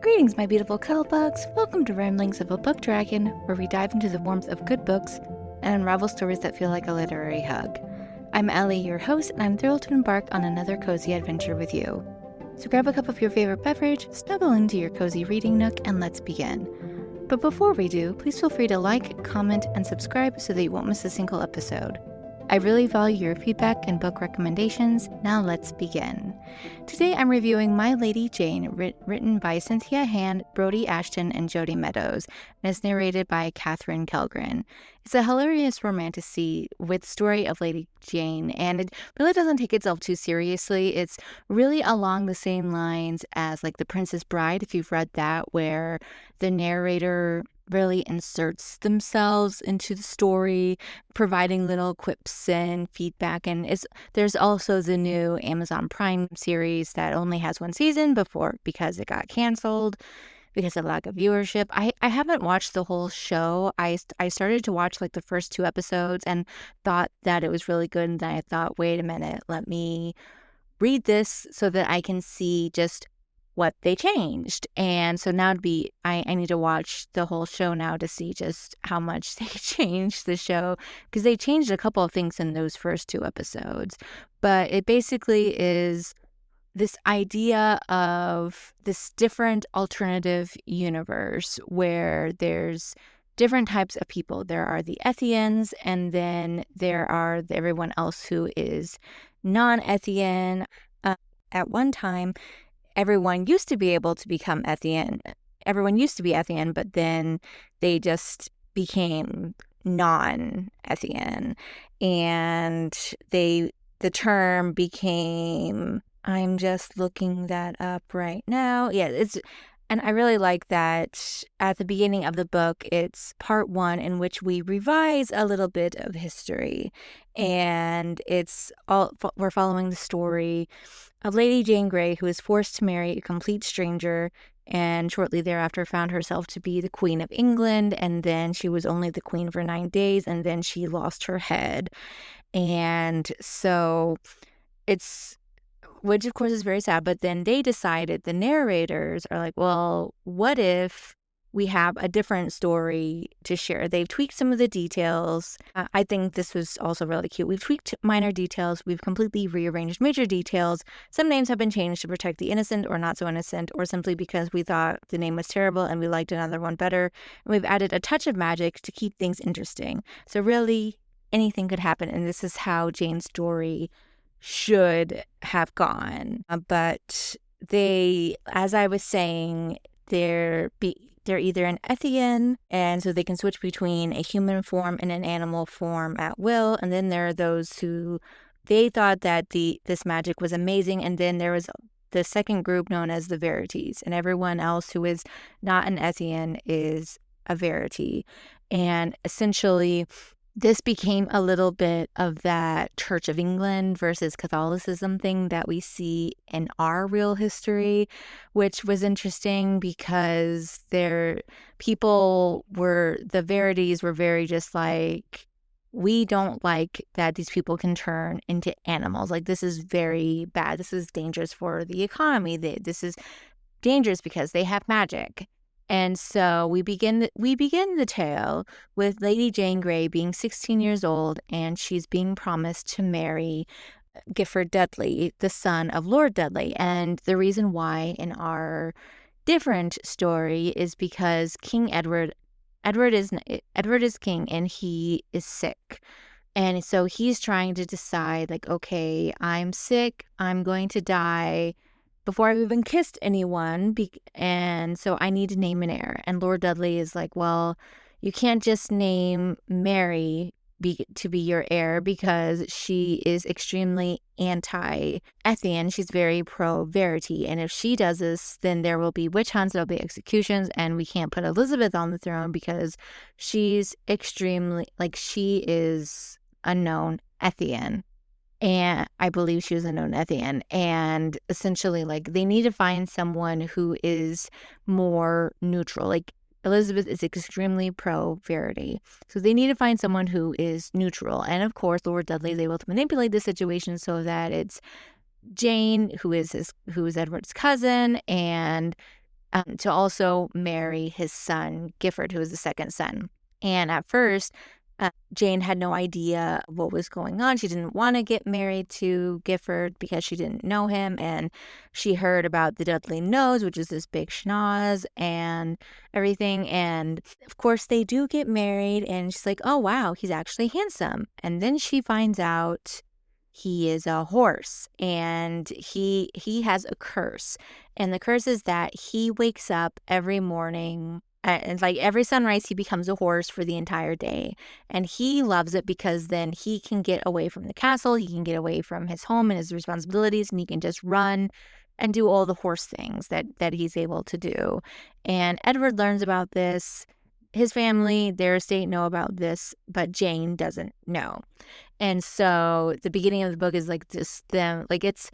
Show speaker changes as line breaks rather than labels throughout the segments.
Greetings, my beautiful cuddlebugs. Welcome to Ramblings of a Book Dragon, where we dive into the warmth of good books and unravel stories that feel like a literary hug. I'm Ellie, your host, and I'm thrilled to embark on another cozy adventure with you. So grab a cup of your favorite beverage, snuggle into your cozy reading nook, and let's begin. But before we do, please feel free to like, comment, and subscribe so that you won't miss a single episode. I really value your feedback and book recommendations. Now let's begin. Today I'm reviewing My Lady Jane, written by Cynthia Hand, Brodi Ashton, and Jodi Meadows, and is narrated by Katherine Kellgren. It's a hilarious romantasy with the story of Lady Jane, and it really doesn't take itself too seriously. It's really along the same lines as like The Princess Bride, if you've read that, where the narrator really inserts themselves into the story, providing little quips and feedback. And there's also the new Amazon Prime series that only has one season because it got canceled because of lack of viewership. I haven't watched the whole show. I started to watch like the first 2 episodes and thought that it was really good. And then I thought, wait a minute, let me read this so that I can see just what they changed. And so now I need to watch the whole show now to see just how much they changed the show, because they changed a couple of things in those first 2 episodes. But it basically is this idea of this different alternative universe where there's different types of people. There are the Ethians, and then there are everyone else who is non-Ethian. At one time, everyone used to be able to become Ethian. Everyone used to be Ethian, but then they just became non-Ethian. And the term became, I'm just looking that up right now. Yeah, and I really like that at the beginning of the book, it's part 1 in which we revise a little bit of history. And we're following the story of Lady Jane Grey, who is forced to marry a complete stranger, and shortly thereafter found herself to be the Queen of England. And then she was only the queen for 9 days, and then she lost her head. And so which of course is very sad, but then they decided, the narrators are like, well, what if we have a different story to share? They've tweaked some of the details. I think this was also really cute. We've tweaked minor details. We've completely rearranged major details. Some names have been changed to protect the innocent or not so innocent, or simply because we thought the name was terrible and we liked another one better. And we've added a touch of magic to keep things interesting. So really, anything could happen, and this is how Jane's story should have gone. But they, as I was saying, they're either an Ethian, and so they can switch between a human form and an animal form at will. And then there are those who they thought that this magic was amazing. And then there was the second group known as the Verities, and everyone else who is not an Ethian is a Verity. And essentially, this became a little bit of that Church of England versus Catholicism thing that we see in our real history, which was interesting because the Verities were very just like, we don't like that these people can turn into animals. Like, this is very bad. This is dangerous for the economy. This is dangerous because they have magic. And so we begin the tale with Lady Jane Grey being 16 years old, and she's being promised to marry Gifford Dudley, the son of Lord Dudley. And the reason why in our different story is because King Edward is king, and he is sick. And so he's trying to decide, like, okay, I'm sick, I'm going to die before I've even kissed anyone, and so I need to name an heir. And Lord Dudley is like, well, you can't just name Mary to be your heir, because she is extremely anti-Ethian. She's very pro-Verity, and if she does this, then there will be witch hunts, there'll be executions, and we can't put Elizabeth on the throne because she's extremely, like, she is a known Ethian. And I believe she was a known Ethian. And essentially, like, they need to find someone who is more neutral. Like, Elizabeth is extremely pro-Verity. So they need to find someone who is neutral. And of course, Lord Dudley is able to manipulate the situation so that it's Jane, who is Edward's cousin, and to also marry his son, Gifford, who was the second son. And at first, Jane had no idea what was going on. She didn't want to get married to Gifford because she didn't know him. And she heard about the Dudley Nose, which is this big schnoz and everything. And of course, they do get married. And she's like, oh, wow, he's actually handsome. And then she finds out he is a horse and he has a curse. And the curse is that he wakes up every morning and like every sunrise, he becomes a horse for the entire day. And he loves it because then he can get away from the castle. He can get away from his home and his responsibilities, and he can just run and do all the horse things that he's able to do. And Edward learns about this. His family, their estate know about this, but Jane doesn't know. And so the beginning of the book is like this them like it's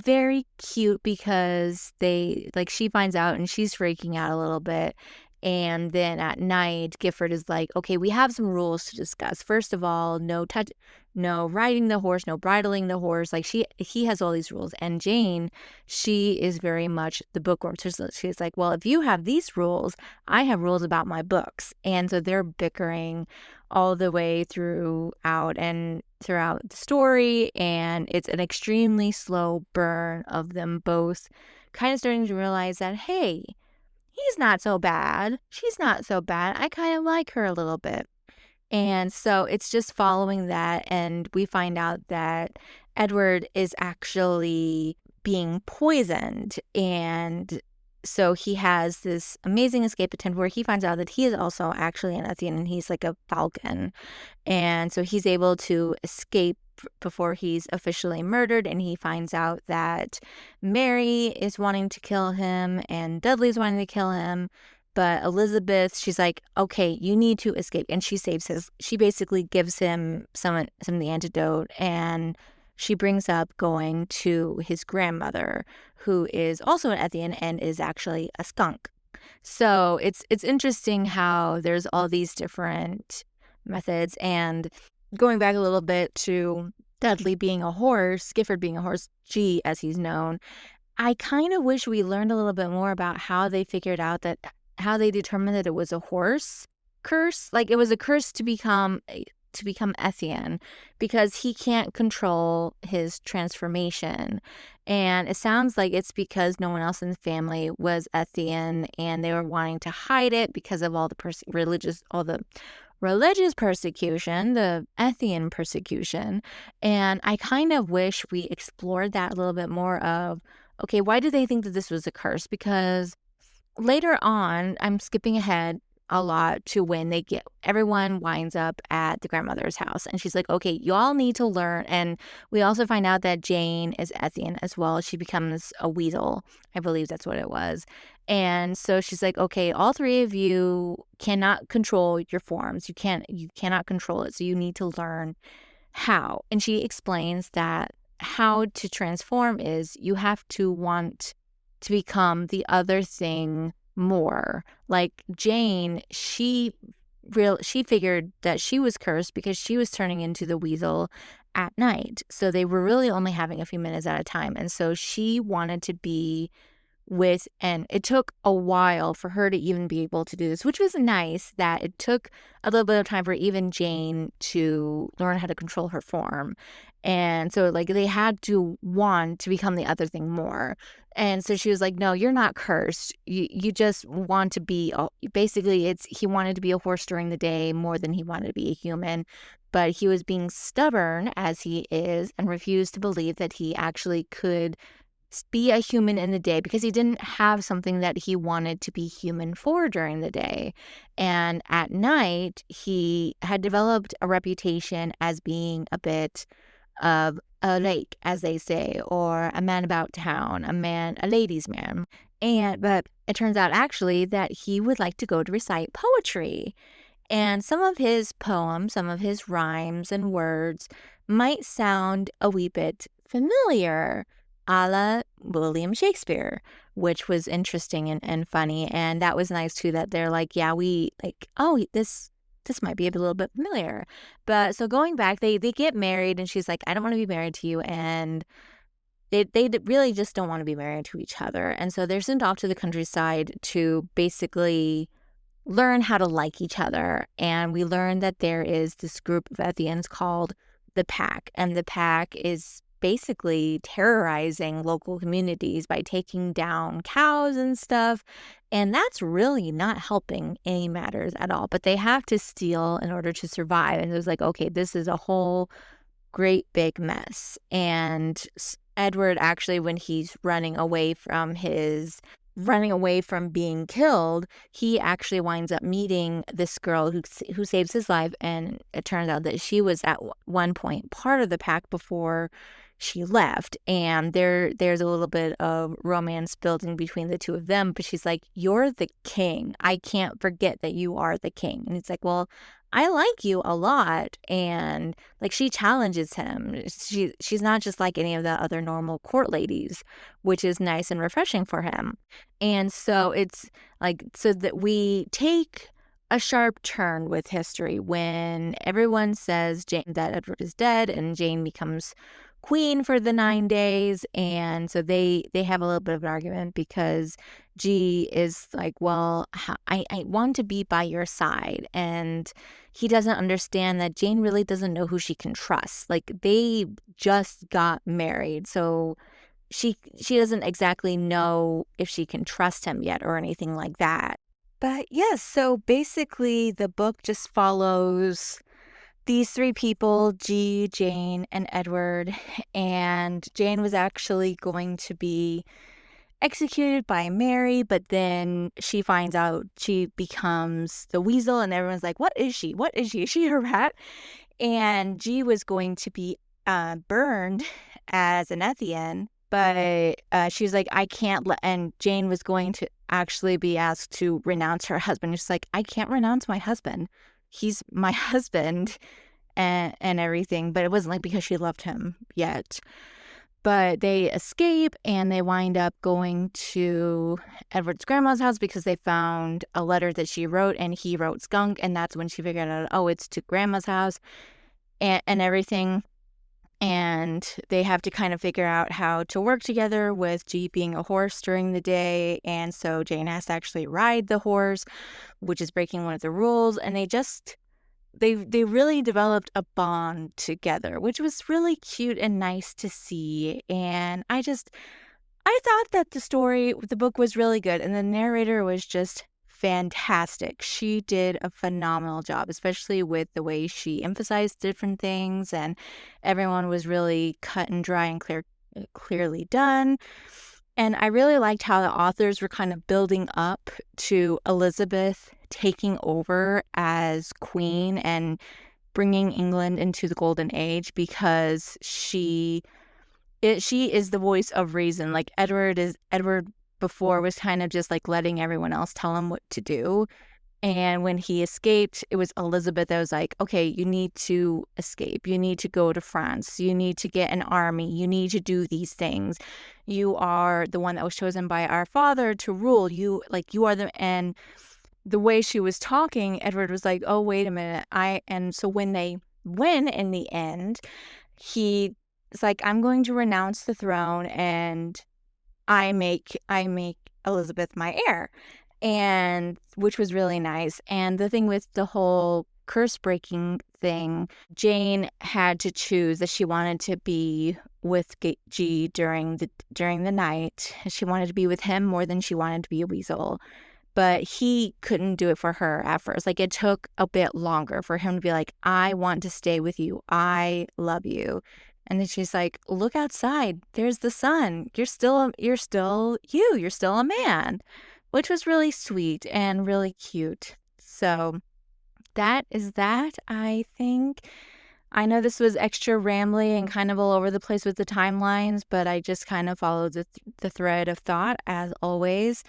very cute because they like she finds out and she's freaking out a little bit. And then at night, Gifford is like, okay, we have some rules to discuss. First of all, no riding the horse, no bridling the horse. Like he has all these rules. And Jane, she is very much the bookworm. So she's like, well, if you have these rules, I have rules about my books. And so they're bickering all the way throughout the story. And it's an extremely slow burn of them both kind of starting to realize that, hey, he's not so bad. She's not so bad. I kind of like her a little bit. And so it's just following that. And we find out that Edward is actually being poisoned. And so he has this amazing escape attempt where he finds out that he is also actually an Ethian and he's like a falcon. And so he's able to escape before he's officially murdered, and he finds out that Mary is wanting to kill him and Dudley's wanting to kill him. But Elizabeth, she's like, okay, you need to escape. And she basically gives him some of the antidote, and she brings up going to his grandmother, who is also an Ethian and is actually a skunk. So it's interesting how there's all these different methods. And going back a little bit to Dudley being a horse, Gifford being a horse, G as he's known, I kind of wish we learned a little bit more about how they determined that it was a horse curse. Like it was a curse to become Ethian because he can't control his transformation. And it sounds like it's because no one else in the family was Ethian and they were wanting to hide it because of all the religious persecution, the Ethian persecution. And I kind of wish we explored that a little bit more of, okay, why do they think that this was a curse? Because later on, I'm skipping ahead a lot to when everyone winds up at the grandmother's house. And she's like, okay, y'all need to learn. And we also find out that Jane is Ethian as well. She becomes a weasel. I believe that's what it was. And so she's like, okay, all three of you cannot control your forms. You cannot control it. So you need to learn how. And she explains that how to transform is you have to want to become the other thing more. Like Jane, she figured that she was cursed because she was turning into the weasel at night. So they were really only having a few minutes at a time. And so she wanted to be and it took a while for her to even be able to do this, which was nice that it took a little bit of time for even Jane to learn how to control her form. And so like they had to want to become the other thing more. And so she was like, no, you're not cursed. You just want to be, basically he wanted to be a horse during the day more than he wanted to be a human. But he was being stubborn as he is and refused to believe that he actually could be a human in the day because he didn't have something that he wanted to be human for during the day. And at night, he had developed a reputation as being a bit of a lake, as they say, or a man about town, a ladies' man. But it turns out actually that he would like to go to recite poetry. And some of his poems, some of his rhymes and words might sound a wee bit familiar, a la William Shakespeare, which was interesting and funny. And that was nice too, that they're like, yeah, this might be a little bit familiar. But so going back, they get married and she's like, I don't want to be married to you. And they really just don't want to be married to each other. And so they're sent off to the countryside to basically learn how to like each other. And we learn that there is this group of Ethians called the Pack. And the Pack is basically terrorizing local communities by taking down cows and stuff. And that's really not helping any matters at all. But they have to steal in order to survive. And it was like, okay, this is a whole great big mess. And Edward actually, when he's running away from being killed, he actually winds up meeting this girl who saves his life, and it turns out that she was at one point part of the Pack before she left. And there's a little bit of romance building between the two of them, but she's like, "You're the king. I can't forget that you are the king." And it's like, "Well, I like you a lot." And like, she challenges him. She's not just like any of the other normal court ladies, which is nice and refreshing for him. And so it's like, so that we take a sharp turn with history when everyone says that Edward is dead and Jane becomes queen for the 9 days. And so they have a little bit of an argument because G is like, "Well, I want to be by your side." And he doesn't understand that Jane really doesn't know who she can trust. Like, they just got married, so she doesn't exactly know if she can trust him yet or anything like that. But yes, so basically the book just follows these three people, G, Jane, and Edward. And Jane was actually going to be executed by Mary, but then she finds out she becomes the weasel, and everyone's like, "What is she? What is she? Is she a rat?" And G was going to be burned as an Ethian, but she was like, "I can't let," and Jane was going to actually be asked to renounce her husband. She's like, "I can't renounce my husband. He's my husband," and everything. But it wasn't like because she loved him yet. But they escape, and they wind up going to Edward's grandma's house because they found a letter that she wrote, and he wrote skunk. And that's when she figured out, oh, it's to grandma's house and everything. And they have to kind of figure out how to work together with G being a horse during the day. And so Jane has to actually ride the horse, which is breaking one of the rules. And they really developed a bond together, which was really cute and nice to see. And I thought that the book was really good, and the narrator was just fantastic. She did a phenomenal job, especially with the way she emphasized different things, and everyone was really cut and dry and clearly done. And I really liked how the authors were kind of building up to Elizabeth taking over as queen and bringing England into the golden age, because she is the voice of reason. Like, Edward before was kind of just like letting everyone else tell him what to do. And when he escaped, it was Elizabeth that was like, "Okay, you need to escape. You need to go to France. You need to get an army. You need to do these things. You are the one that was chosen by our father to rule. You are and the way she was talking, Edward was like, "Oh, wait a minute." And so when they win in the end, he is like, "I'm going to renounce the throne, and I make Elizabeth my heir." And which was really nice. And the thing with the whole curse breaking thing, Jane had to choose that she wanted to be with G during the night. She wanted to be with him more than she wanted to be a weasel. But he couldn't do it for her at first. Like, it took a bit longer for him to be like, "I want to stay with you. I love you." And then she's like, "Look outside. There's the sun. You're still you. You're still a man," which was really sweet and really cute. So that is that, I think. I know this was extra rambly and kind of all over the place with the timelines, but I just kind of followed the thread of thought as always.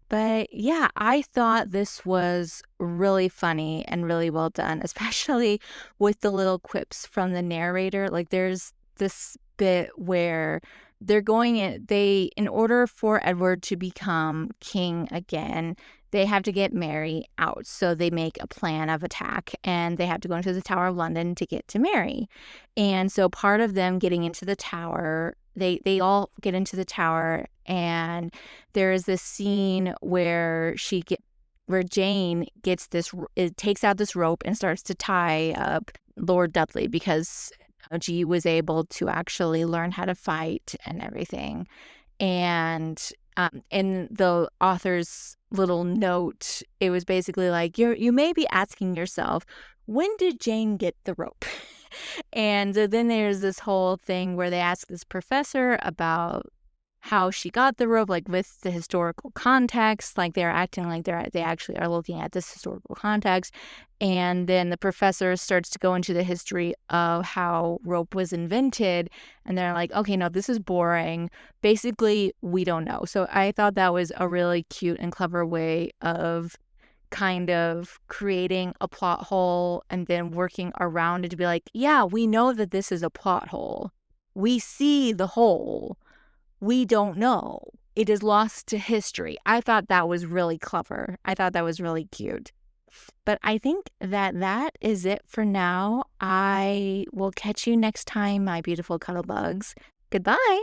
But yeah, I thought this was really funny and really well done, especially with the little quips from the narrator. Like, there's this bit where in order for Edward to become king again, they have to get Mary out. So they make a plan of attack, and they have to go into the Tower of London to get to Mary. And so part of them getting into the tower, they all get into the tower, and there is this scene where Jane takes out this rope and starts to tie up Lord Dudley, because G was able to actually learn how to fight and everything. And in the author's little note, it was basically like, you may be asking yourself, when did Jane get the rope? And then there's this whole thing where they ask this professor about how she got the rope, like with the historical context, like they're acting like they actually are looking at this historical context. And then the professor starts to go into the history of how rope was invented, and they're like, okay, no, this is boring. Basically, we don't know. So I thought that was a really cute and clever way of kind of creating a plot hole and then working around it to be like, yeah, we know that this is a plot hole. We see the hole. We don't know. It is lost to history. I thought that was really clever. I thought that was really cute. But I think that is it for now. I will catch you next time, my beautiful cuddlebugs. Goodbye.